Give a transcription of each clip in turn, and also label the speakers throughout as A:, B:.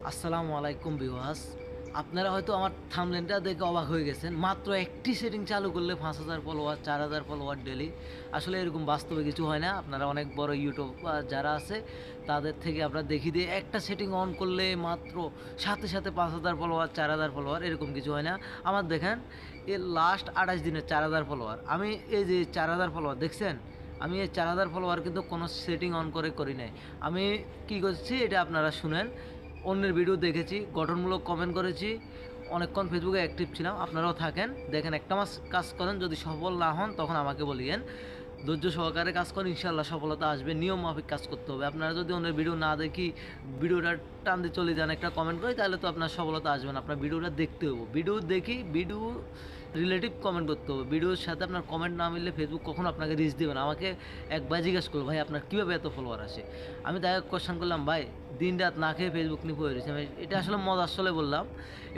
A: আসসালামু আলাইকুম ভিউয়ার্স। আপনারা হয়তো আমার থাম্বনেলটা দেখে অবাক হয়ে গেছেন। মাত্র একটি সেটিং চালু করলে ৫,০০০ ফলোয়ার, ৪,০০০ ফলোয়ার ডেইলি। আসলে এরকম বাস্তবে কিছু হয় না। আপনারা অনেক বড় ইউটিউবার যারা আছে তাদের থেকে আপনারা দেখিয়ে দিয়ে একটা সেটিং অন করলে মাত্র সাথে সাথে ৫,০০০ ফলোয়ার, ৪,০০০ ফলোয়ার, এরকম কিছু হয় না। আমার দেখেন এর লাস্ট ২৮ দিনে ৪,০০০ ফলোয়ার। আমি এই যে ৪,০০০ ফলোয়ার দেখছেন, আমি এই ৪,০০০ ফলোয়ার কিন্তু কোনো সেটিং অন করে করি নাই। আমি কী করছি এটা আপনারা শুনেন। অন্যের ভিডিও দেখেছি, গঠনমূলক কমেন্ট করেছি, অনেকক্ষণ ফেসবুকে অ্যাক্টিভ ছিলাম। আপনারাও থাকেন, দেখেন একটা মাস কাজ করেন, যদি সফল না হন তখন আমাকে বলিয়েন। ধৈর্য সহকারে কাজ করেন, ইনশাল্লাহ সফলতা আসবে। নিয়ম মাফিক কাজ করতে হবে। আপনারা যদি অন্যের ভিডিও না দেখি ভিডিওটা টান দিয়ে চলে যান, একটা কমেন্ট করি, তাহলে তো আপনার সফলতা আসবে না। আপনার ভিডিওটা দেখতে হবে, ভিডিও দেখি ভিডিও রিলেটিভ কমেন্ট করতে হবে। ভিডিওর সাথে আপনার কমেন্ট না মিললে ফেসবুক কখনো আপনাকে রিচ দেবে না। আমাকে একবার জিজ্ঞেস করলো, ভাই আপনার কীভাবে এত ফলোয়ার আসে? আমি তাকে কোয়েশ্চেন করলাম, ভাই দিন রাত না খেয়ে ফেসবুক নিয়ে পড়ে রয়েছে। আমি এটা আসলে মজার ছলে বললাম।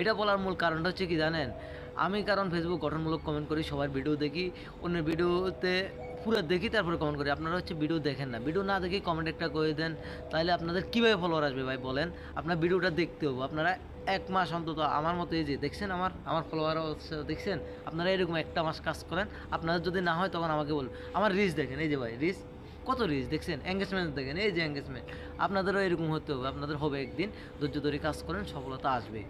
A: এটা বলার মূল কারণটা হচ্ছে কি জানেন? আমি কারণ ফেসবুক গঠনমূলক কমেন্ট করি, সবার ভিডিও দেখি, অন্যের ভিডিওতে পুরো দেখি, তারপরে কমেন্ট করি। আপনারা হচ্ছে ভিডিও দেখেন না, ভিডিও না দেখেই কমেন্ট একটা করে দেন, তাহলে আপনাদের কীভাবে ফলোয়ার আসবে ভাই বলেন? আপনার ভিডিওটা দেখতে হবে। আপনারা এক মাস অন্তত আমার মতো, এই যে দেখছেন আমার আমার ফলোয়ারও দেখছেন, আপনারা এরকম একটা মাস কাজ করেন। আপনাদের যদি না হয় তখন আমাকে বলুন। আমার রিচ দেখেন, এই যে ভাই রিচ, কত রিচ দেখছেন, এঙ্গেজমেন্ট দেখেন, এই যে এঙ্গেজমেন্ট। আপনাদেরও এরকম হতে হবে, আপনাদের হবে একদিন। ধৈর্য ধরে কাজ করেন, সফলতা আসবে।